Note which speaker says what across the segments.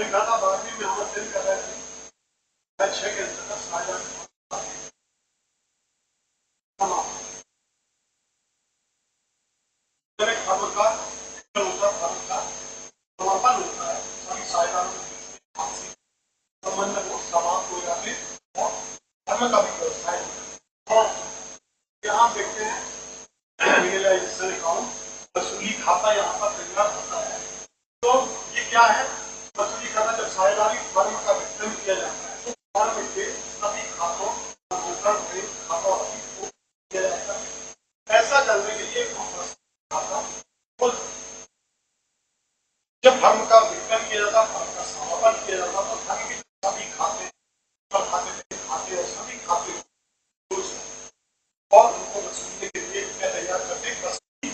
Speaker 1: मैंने कहा था 12वीं में हम अध्ययन कर रहे थे, 6 के अंतर्गत समापन होता है, सभी साझेदारों के संबंध को समाप्त हो जाते और धर्म का भी व्यवसाय होता है। और यहाँ देखते हैं रियलाइजेशन अकाउंट वसूली खाता यहाँ पर तैयार होता है। तो ये क्या है? वसूली खाता जब साझेदारी फर्म का वितरण किया जाता है तो फर्म के सभी खातों खातों आदि को किया जाता है। ऐसा करने के लिए खाता जब फर्म का वितरण किया जाता, फर्म का समापन किया जाता तो फर्म के सभी खाते और सभी खाते और उनको वसूलने के लिए तैयार करके वसूली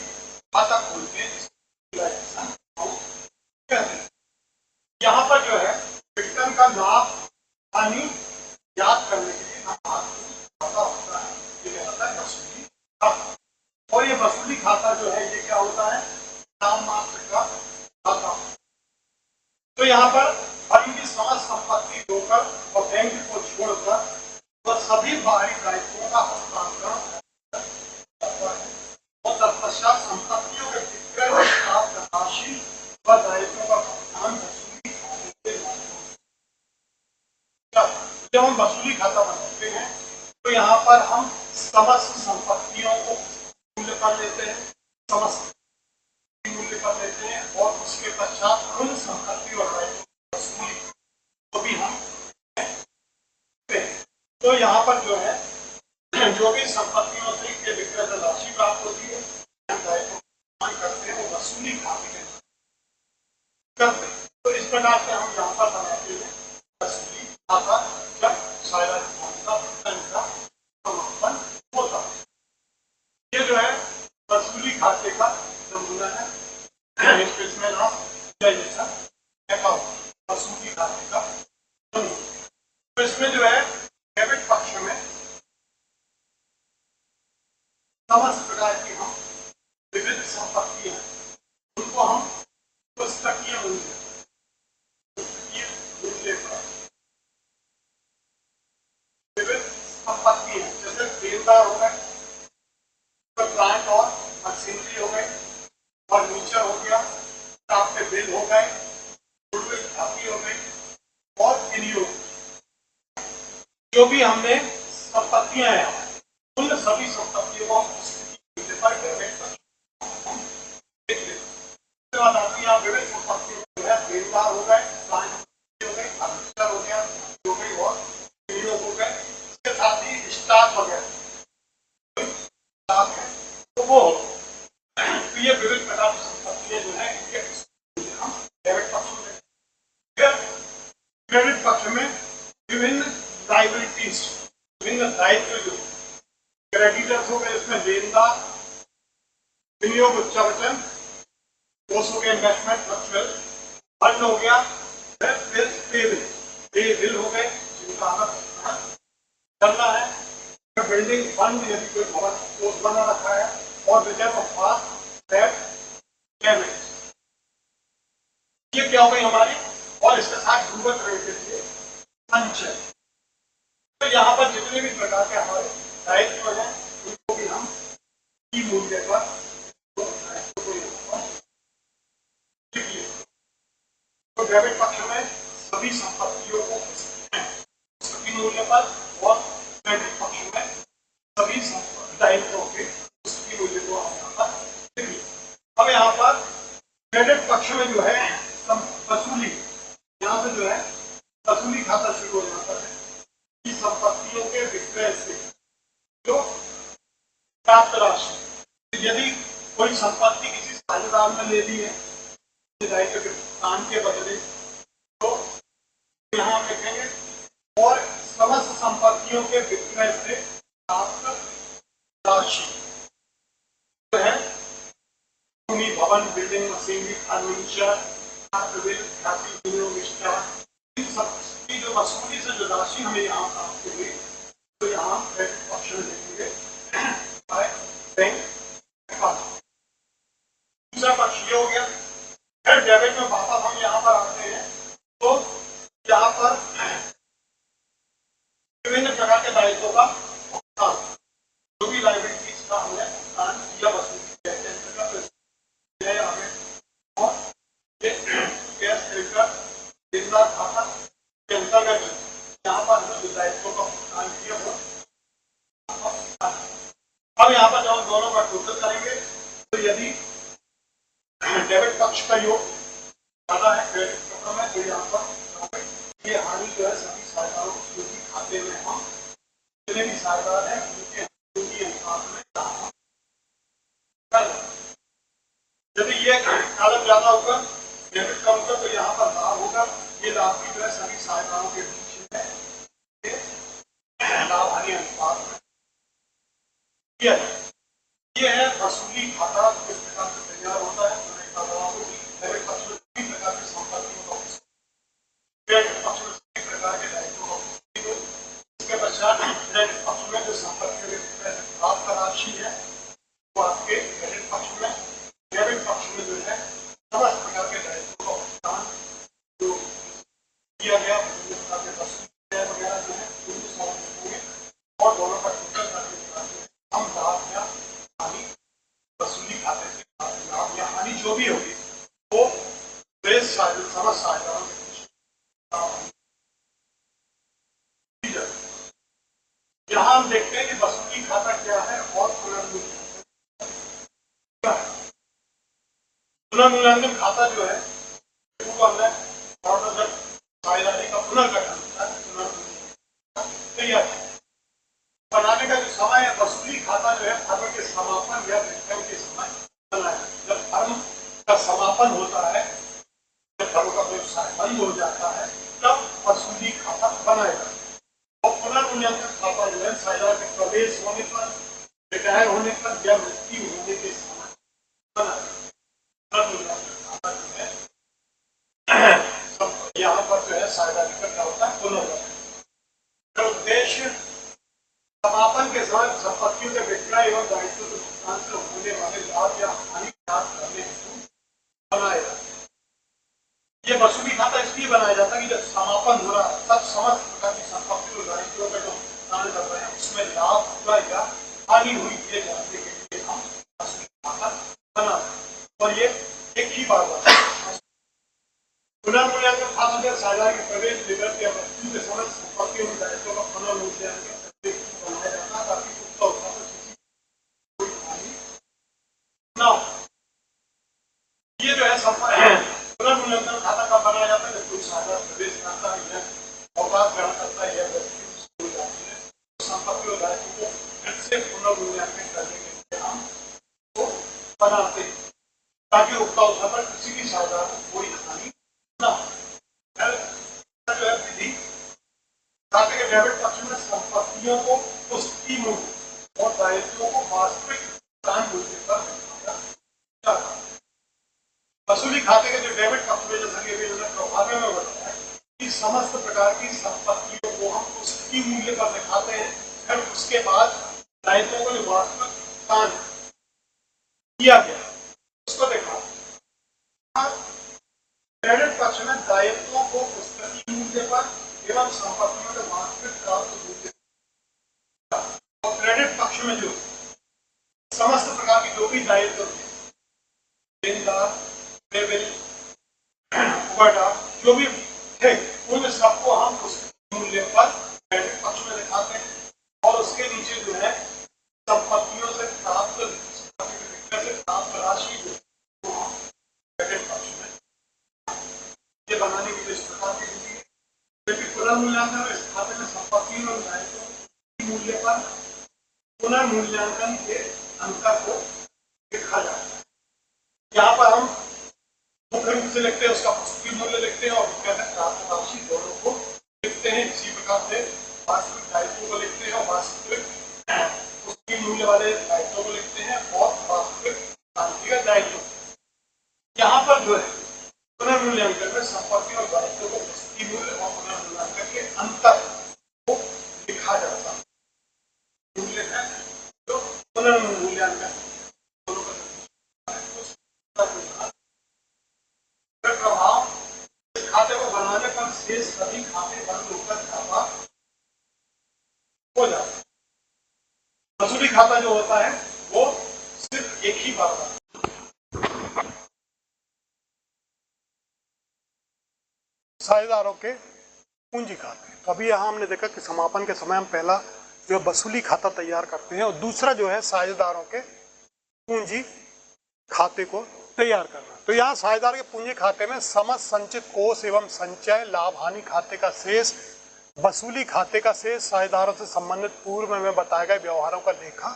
Speaker 1: खाता खोलते हैं। यहाँ पर जो है वितरण का लाभ हानि याद करने के लिए खाता होता है, ये कहलाता है वसूली खाता। और ये वसूली खाता जो है ये क्या होता है? नाम मात्र का खाता। तो यहाँ पर फर्म की समस्त संपत्ति होकर और बैंक को छोड़कर तो सभी बाहरी दायित्वों का हस्तांतरण करता है और तत्पश्चात संपत्तियों के विक्रय से प्राप्त राशि व दायित्वों का भुगतान वसूली खाते के माध्यम से। जब हम वसूली खाता बनाते हैं तो यहाँ पर हम समस्त संपत्तियों को मूल्य पर लेते हैं, समस्त मूल्य पर लेते हैं और उसके पश्चात उन संपत्ति और दायित्वों की वसूली को भी हम करते हैं। तो यहाँ पर जो है जो भी संपत्तियों से विक्रय से राशि प्राप्त होती है, दायित्व करते हैं वो वसूली खाते के करते हैं। तो इस प्रकार से हम यहाँ पर बनाते हैं वसूली खाता जब साझेदारी का वितरण का समापन होता है। ये जो है वसूली खाते का नमूना है। इसमें नाम वसूली खाते का नमूना। तो इसमें जो है डेबिट पक्ष में समस्त प्रकार की हम विविध संपत्तियां उनको हम पुस्तकीय मूल्य पर विविध संपत्ति है, जैसे देनदार हो गए, प्लांट और मशीनरी हो गई, फर्नीचर हो गया, स्टाफ के बिल हो गए, गुडविल खाती हो गई और विनियोग जो भी हमने संपत्तियां हैं उन सभी संपत्तियों को पर डेबिट यहाँ विविध संपत्तियों जो है देनदार हो गए, प्लांट हो गए, फर्नीचर हो गया, जो भी और विनियोग हो गए, इसके साथ ही स्टाफ वगैरह तो वो तो ये विविध प्रकार की संपत्तियां जो है इनके हम डेबिट पक्ष में। क्रेडिट पक्ष में विभिन्न लायबिलिटीज, विभिन्न दायित्व जो क्रेडिटर्स हो गए, इसमें देनदार, विनियोग उच्चावचन, कोर्स हो गया इन्वेस्टमेंट वर्चुअल फंड हो गया, बिल हो गए जिनका हमें करना है, बिल्डिंग फंड यदि कोई भवन कोर्स बना रखा है और रिजर्व ऑफ पेमेंट ये क्या हो गई हमारी। और इसके साथ डूबत रहे के लिए संचय। तो यहाँ पर जितने भी प्रकार के हमारे दायित्व हैं उनको भी हम की मूल्य पर तो डेबिट पक्ष में सभी संपत्तियों को सभी मूल्य पर और क्रेडिट पक्ष में सभी दायित्वों के उसकी मूल्य को हम यहाँ पर लिखिए। अब यहाँ पर क्रेडिट पक्ष में जो है वसूली, यहाँ पे जो है वसूली खाता शुरू हो जाता है कि संपत्तियों के विक्रय से जो प्राप्त राशि, यदि कोई संपत्ति किसी साझेदार ने ले ली है दायित्व के भुगतान के बदले तो यहाँ लिखेंगे और समस्त संपत्तियों के विक्रय से प्राप्त राशि जो है भूमि, भवन, बिल्डिंग, मशीनरी, फर्नीचर, इन सब की जो वसूली से जो राशि हमें यहाँ प्राप्त हुई तो यहाँ क्रेडिट पक्ष में देखेंगे बैंक अकाउंट। दूसरा पक्ष ये हो गया। फिर डेबिट में वापस हम यहाँ पर आते हैं तो भुगतान या वसूली कहते हैं। तो यह हमें और ये कैश क्रेडिटर देनदार खाता के अंतर्गत यहाँ पर हमने दायित्वों का भुगतान किया हुआ। अब यहाँ पर जब दोनों का टोटल करेंगे तो यदि डेबिट पक्ष का योग ज्यादा है क्रेडिट का कम है, तो यहाँ पर ये हानि जो है सभी साझेदारों को खाते में हम जितने भी साझेदार हैं उनके अनुपात में यदि ये कालम ज्यादा होगा डेबिट कम होगा तो यहाँ पर लाभ होगा। ये लाभ भी जो है सभी साझेदारों के बीच में लाभ हानि अनुपात में किया जाए। ये है वसूली खाता किस प्रकार से तैयार होता है। डेबिट पक्ष में तीन प्रकार की संपत्तियों का क्रेडिट पक्ष में सभी प्रकार के दायित्वों का इसके पश्चात क्रेडिट पक्ष में जो संपत्ति प्राप्त राशि है वो आपके क्रेडिट पक्ष में, डेबिट पक्ष में जो है समस्त प्रकार के दायित्वों का भुगतान जो किया गया वगैरह जो है उनको समझेंगे और दोनों का टोटल करने के बाद हम लाभ या हानि वसूली खाते से लाभ या हानि जो भी होगी वो समस्त साझेदारों यहाँ हम देखते हैं कि वसूली खाता क्या है और पुनर्मूल्यांकन खाता जो है वो हमने साझेदारी का पुनर्गठन तैयार बनाने का जो समय है। वसूली खाता जो है फर्म के समापन या विक्रय के समय बनाया। जब फर्म का समापन होता है, जब फर्म का व्यवसाय बंद हो जाता है, तब वसूली खाता बनाया जाता है। और पुनर्मूल्यांकन खाता जो है साझेदार के प्रवेश होने पर, रिटायर होने पर या मृत्यु होने के समय बनाया। खाता जो है यहाँ पर जो है साझेदारी का क्या होता है पुनर्गठन। उद्देश्य समापन के समय संपत्तियों के विक्रय एवं दायित्व के भुगतान से होने वाले लाभ या हानि प्राप्त करने हेतु बनाया जाता है। ये वसूली खाता इसलिए बनाया जाता है कि जब समापन हो रहा है तब समस्त प्रकार की संपत्ति और दायित्वों का जो भुगतान कर रहे हैं उसमें लाभ हुआ या हानि हुई ये जानने के लिए हम वसूली खाता बनाते हैं। और ये एक ही बात है। पुनर्मूल्यांकन खाता में साझेदार के प्रवेश, विगत या मृत्यु के समय संपत्तियों और दायित्वों का पुनर्मूल्यांकन बनाया जाता है ताकि ये जो है पुनर्मूल्यांकन खाता कब बनाया जाता है जब कोई साझेदार प्रवेश करता है या अवकाश ग्रहण करता है या मृत्यु हो जाती है तो संपत्ति और दायित्व को फिर से पुनर्मूल्यांकन करने के लिए हम वो बनाते हैं ताकि उक्त अवसर पर किसी भी साझेदार को कोई हानि न हो। जो है विधि खाते के डेबिट पक्ष में संपत्तियों को पुष्टि मूल्य और दायित्वों को वास्तविक भुगतान मूल्य पर दिखाया जाता है। वसूली खाते के जो डेबिट पक्ष में जैसा कि अभी प्रभाव में बताया कि समस्त प्रकार की संपत्तियों को हम पुष्टि मूल्य पर दिखाते हैं। फिर उसके बाद दायित्वों को जो वास्तविक भुगतान किया गया उसको देखा। क्रेडिट पक्ष में दायित्वों को पुष्टि मूल्य पर एवं संपत्तियों के वास्तविक प्राप्त मूल्य और क्रेडिट पक्ष में जो समस्त प्रकार की जो भी दायित्व देनदार, पेबल, ओवरड्राफ्ट जो भी थे उन सबको हम पुष्टि मूल्य पर क्रेडिट पक्ष में दिखाते हैं और उसके नीचे जो है संपत्तियों से प्राप्त राशि जो हम क्रेडिट पक्ष में ये बनाने के लिए इस प्रकार की विधि है। क्योंकि पुनर्मूल्यांकन इस खाते में संपत्ति और दायित्व मूल्य पर पुनर्मूल्यांकन के अंतर को लिखा जाता है। यहाँ पर हम मुख्य रूप से लिखते हैं उसका पुष्टि मूल्य लिखते हैं और प्राप्त राशि दोनों को लिखते हैं। इसी प्रकार से वास्तविक दायित्वों को लिखते हैं और वास्तविक पुष्टि मूल्य वाले दायित्वों को लिखते हैं और वास्तविक दायित्व यहाँ पर जो है पुनर्मूल्यांकन में संपत्ति और दायित्व को पुष्टि मूल्य और पुनर्मूल्यांकन के अंतर को लिखा जाता है। मूल्य है जो पुनर्मूल्यांकन प्रभाव खाते को बनाने पर शेष सभी खाते बंद होकर खाता हो जाता है। वसूली खाता जो होता है वो एक ही बार बना। साझेदारों के पूंजी खाते। तो अभी यहाँ हमने देखा कि समापन के समय हम पहला जो वसूली खाता तैयार करते हैं और दूसरा जो है साझेदारों के पूंजी खाते को तैयार करना। तो यहाँ साझेदार के पूंजी खाते में समस्त संचित कोष एवं संचय, लाभ हानि खाते का शेष, वसूली खाते का शेष, साझेदारों से संबंधित पूर्व में बताए गए व्यवहारों का लेखा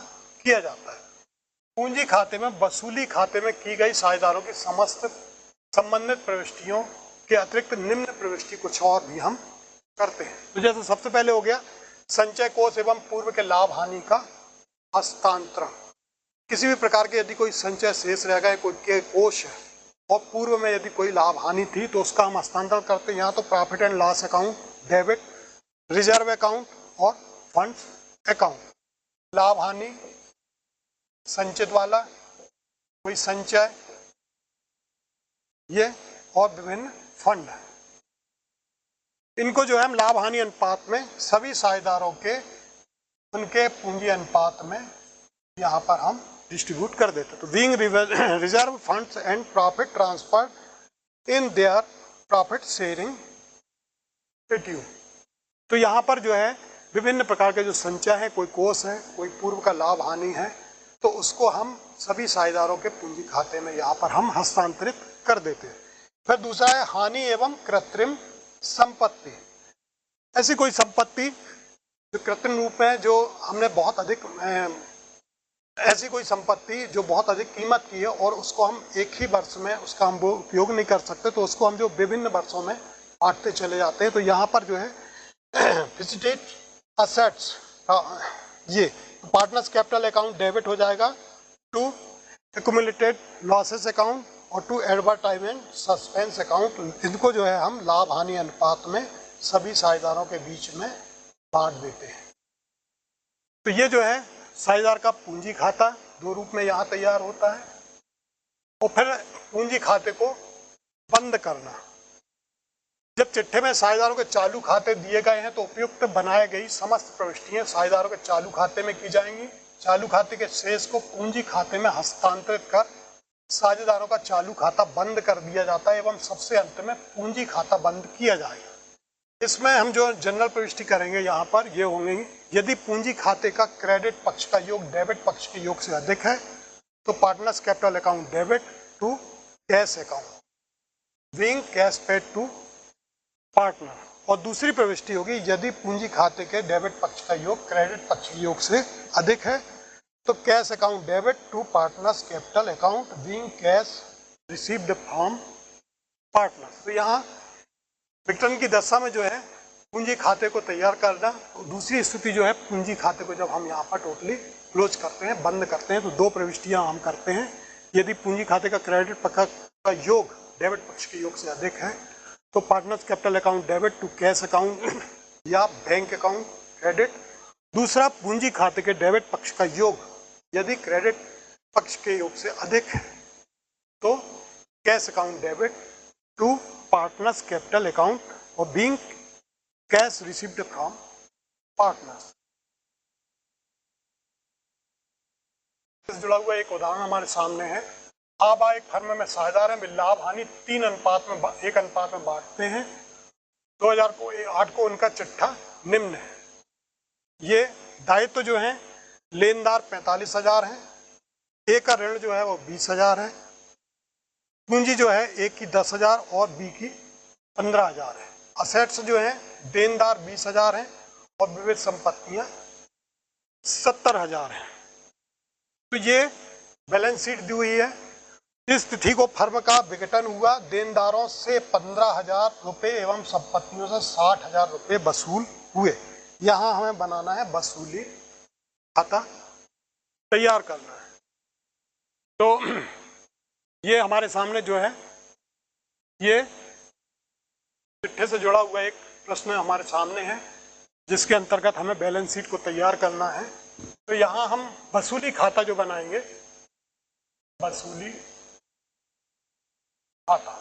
Speaker 1: किया जाता है। पूंजी खाते में वसूली खाते में की गई साझेदारों की समस्त संबंधित प्रविष्टियों के अतिरिक्त निम्न प्रविष्टि कुछ और भी हम करते हैं। तो जैसे सबसे पहले हो गया संचय कोष एवं पूर्व के लाभ हानि का हस्तांतरण। किसी भी प्रकार के यदि कोई संचय शेष रह गए, कोई के कोष है और पूर्व में यदि कोई लाभ हानि थी तो उसका हम हस्तांतरण करते हैं। यहाँ तो profit and loss account, debit, reserve account और फंड्स अकाउंट। लाभ हानि संचित वाला, कोई संचय, ये और विभिन्न फंड है। इनको जो है हम लाभ हानि अनुपात में सभी साझेदारों के उनके पूंजी अनुपात में यहाँ पर हम डिस्ट्रीब्यूट कर देते। तो being reserve funds and profit transfer in their profit sharing ratio. तो यहाँ पर जो है विभिन्न प्रकार के जो संचय है, कोई कोष है, कोई पूर्व का लाभ हानि है, तो उसको हम सभी साझेदारों के पूंजी खाते में यहाँ पर हम हस्तांतरित कर देते हैं। फिर दूसरा है हानि एवं कृत्रिम संपत्ति। ऐसी कोई संपत्ति जो कृत्रिम रूप में जो हमने बहुत अधिक ऐसी कोई संपत्ति जो बहुत अधिक कीमत की है और उसको हम एक ही वर्ष में उसका हम उपयोग नहीं कर सकते, तो उसको हम जो विभिन्न वर्षों में बांटते चले जाते हैं। तो यहाँ पर जो है फिक्स्ड असेट्स, ये पार्टनर्स कैपिटल अकाउंट डेबिट हो जाएगा टू एक्यूमुलेटेड लॉसेस अकाउंट और टू एडवर्टाइजमेंट सस्पेंस अकाउंट। इनको जो है हम लाभ हानि अनुपात में सभी साझेदारों के बीच में बांट देते हैं। तो ये जो है साझेदार का पूंजी खाता दो रूप में यहाँ तैयार होता है। और फिर पूंजी खाते को बंद करना। जब चिट्ठे में साझेदारों के चालू खाते दिए गए हैं तो उपयुक्त बनाए गई समस्त प्रविष्टियां साझेदारों के चालू खाते में की जाएंगी। चालू खाते के शेष को पूंजी खाते में हस्तांतरित कर साझेदारों का चालू खाता बंद कर दिया जाता है एवं सबसे अंत में पूंजी खाता बंद किया जाएगा। इसमें हम जो जनरल प्रविष्टि करेंगे यहाँ पर ये होंगे, यदि पूंजी खाते का क्रेडिट पक्ष का योग डेबिट पक्ष के योग से अधिक है तो partners capital account debit to cash account, being cash paid to partner. और दूसरी प्रविष्टि होगी यदि पूंजी खाते के डेबिट पक्ष का योग क्रेडिट पक्ष के योग से अधिक है तो cash account debit to partners capital account being cash received from partners. तो यहाँ वितरण की दशा में जो है पूंजी खाते को तैयार करना। तो दूसरी स्थिति जो है पूंजी खाते को जब हम यहाँ पर टोटली क्लोज करते हैं, बंद करते हैं, तो दो प्रविष्टियाँ हम करते हैं। यदि पूंजी खाते का क्रेडिट पक्ष का योग डेबिट पक्ष के योग से अधिक है तो partners capital account debit to cash account या बैंक अकाउंट क्रेडिट। दूसरा पूंजी खाते के डेबिट पक्ष का योग यदि क्रेडिट पक्ष के योग से अधिक है तो cash account debit to partners capital account और being cash received from partners. जुड़ा हुआ एक उदाहरण हमारे सामने है। आप एक फर्म में साझेदार हैं, लाभ हानि 1 अनुपात में बांटते हैं। 2008 को उनका चिट्ठा निम्न है। ये दायित्व जो है लेनदार 45,000 है, ए का ऋण जो है वो 20,000 है, पूंजी जो है ए की 10,000 और बी की 15,000 है। असेट्स जो है देनदार 20,000 है और विविध संपत्तियां 70,000 है। तो ये बैलेंस शीट दी हुई है। इस तिथि को फर्म का विघटन हुआ, देनदारों से 15,000 रुपये एवं संपत्तियों से 60,000 रुपये वसूल हुए। यहाँ हमें बनाना है वसूली खाता तैयार करना है। तो ये हमारे सामने जो है ये चिट्ठे से जुड़ा हुआ एक प्रश्न हमारे सामने है जिसके अंतर्गत हमें बैलेंस शीट को तैयार करना है। तो यहाँ हम वसूली खाता जो बनाएंगे, वसूली खाता।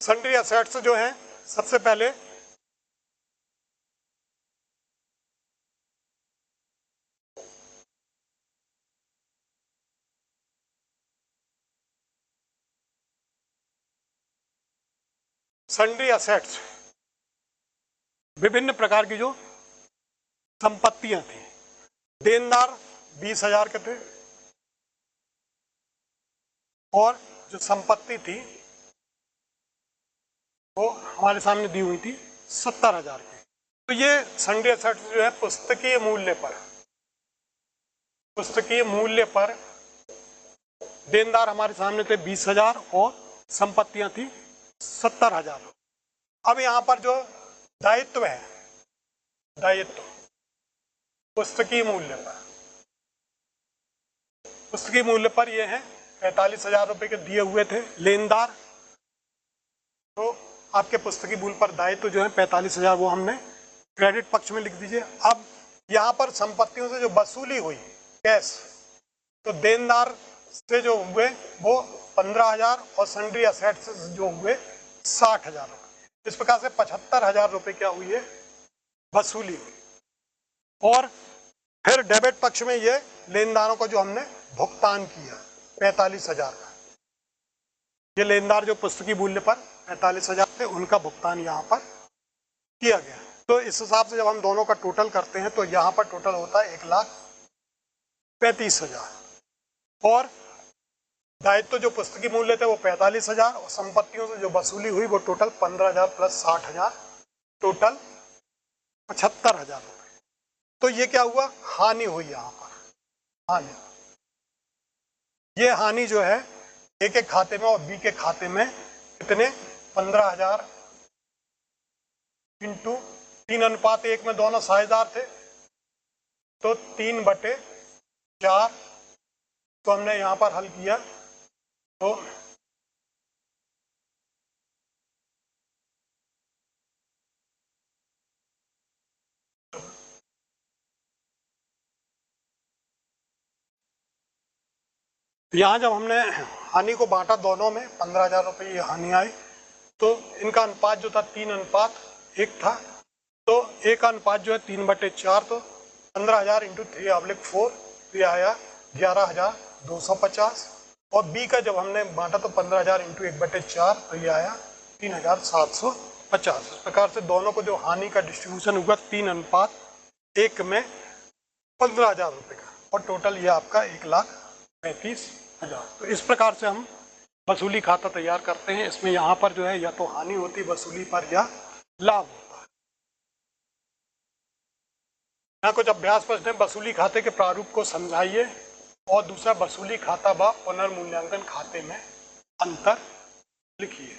Speaker 1: सन्ड्री असेट्स जो है सबसे पहले सन्ड्री असेट्स, विभिन्न प्रकार की जो संपत्तियां थी। देनदार 20,000 के थे और जो संपत्ति थी वो हमारे सामने दी हुई थी 70,000 की। तो ये सन्ड्री असेट्स जो है पुस्तकीय मूल्य पर देनदार हमारे सामने थे 20,000 और संपत्तियां थी 70,000। अब यहाँ पर जो दायित्व है, दायित्व पुस्तकीय मूल्य पर ये है 45,000 रुपये के दिए हुए थे लेनदार। तो आपके पुस्तकीय मूल्य पर दायित्व जो है 45,000 वो हमने क्रेडिट पक्ष में लिख दीजिए। अब यहाँ पर संपत्तियों से जो वसूली हुई कैश, तो देनदार से जो हुए वो 15,000 और सन्ड्री असेट्स से जो हुए 60,000 रुपये। इस प्रकार से 75,000 रुपये क्या हुई है, वसूली हुई। और फिर डेबिट पक्ष में ये लेनदारों को जो हमने भुगतान किया 45,000 का, ये लेनदार जो पुस्तकीय मूल्य पर 45,000 थे उनका भुगतान यहाँ पर किया गया। तो इस हिसाब से जब हम दोनों का टोटल करते हैं तो यहाँ पर टोटल होता है 1,35,000 और दायित्व जो पुस्तकीय मूल्य थे वो 45,000 और संपत्तियों से जो वसूली हुई वो टोटल 15,000 प्लस 60,000, टोटल 75,000 रुपये। तो ये क्या हुआ, हानि हुई यहाँ पर, हानि। ये हानि जो है ए के खाते में और बी के खाते में कितने 15,000 इंटू 3:1 में दोनों साझेदार थे तो 3/4। तो हमने यहाँ पर हल किया तो यहाँ जब हमने हानि को बांटा दोनों में 15,000 रुपये ये हानि आई, तो इनका अनुपात जो था 3:1 था। तो ए का अनुपात जो है 3/4, तो 15,000 इंटू 3/4 ये आया 11,250। और बी का जब हमने बांटा तो 15,000 इंटू 1/4 तो ये आया 3,750। इस प्रकार से दोनों को जो हानि का डिस्ट्रीब्यूशन हुआ 3:1 में 15,000 रुपये का, और टोटल ये आपका 1,35,000। तो इस प्रकार से हम वसूली खाता तैयार करते हैं। इसमें यहाँ पर जो है या तो हानि होती वसूली पर या लाभ होता है। यहाँ कुछ अभ्यास प्रश्न है, वसूली खाते के प्रारूप को समझाइए, और दूसरा वसूली खाता व पुनर्मूल्यांकन खाते में अंतर लिखिए।